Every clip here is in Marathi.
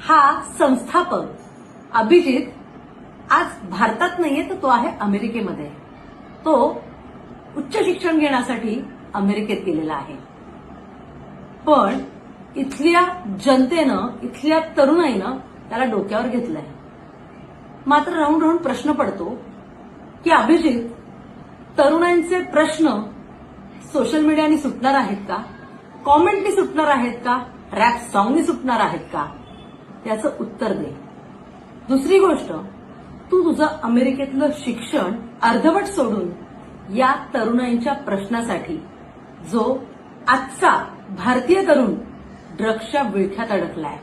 हा संस्थापक अभिजित आज भारतात नाहीये, तर तो आहे अमेरिकेमध्ये. तो उच्च शिक्षण घेण्यासाठी अमेरिकेत गेलेला आहे. पण इथल्या जनतेनं, इथल्या तरुणाईनं त्याला डोक्यावर घेतलंय. मात्र राहून राहून प्रश्न पडतो की अभिजित, तरुणांचे प्रश्न सोशल मीडियाने सुटणार आहेत का? कॉमेंटनी सुटणार आहेत का? रॅप सॉंगनी सुटणार आहेत का? त्याचं उत्तर दे. दुसरी गोष्ट, तू तुझं अमेरिकेतलं शिक्षण अर्धवट सोडून या तरुणांच्या प्रश्नासाठी, जो आजचा भारतीय तरुण ड्रग्सच्या विळख्यात अडकलाय,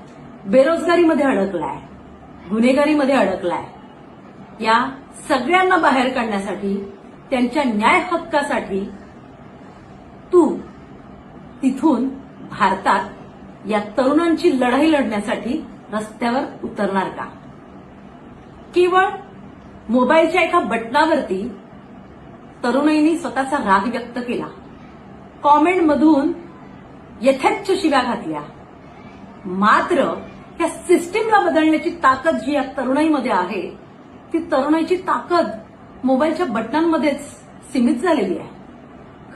बेरोजगारीमध्ये अडकलाय, गुन्हेगारीमध्ये अडकलाय, या सगळ्यांना बाहेर काढण्यासाठी, त्यांच्या न्याय हक्कासाठी तू तिथून भारतात या तरुणांची लढाई लढण्यासाठी रस्त्यावर उतरणार का? केवळ मोबाईलच्या एका बटनावरती तरुणाईंनी स्वतःचा राग व्यक्त केला, कॉमेंटमधून यथेच्छ शिव्या घातल्या. मात्र या सिस्टीमला बदलण्याची ताकद जी या तरुणाईमध्ये आहे, ती तरुणाईची ताकद मोबाईलच्या बटनांमध्येच सीमित झालेली आहे.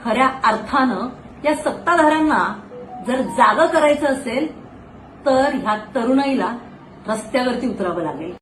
खऱ्या अर्थानं या सत्ताधाऱ्यांना जर जागं करायचं असेल तर ह्या तरुणाईला रस्त्यावरती उतरावं लागेल.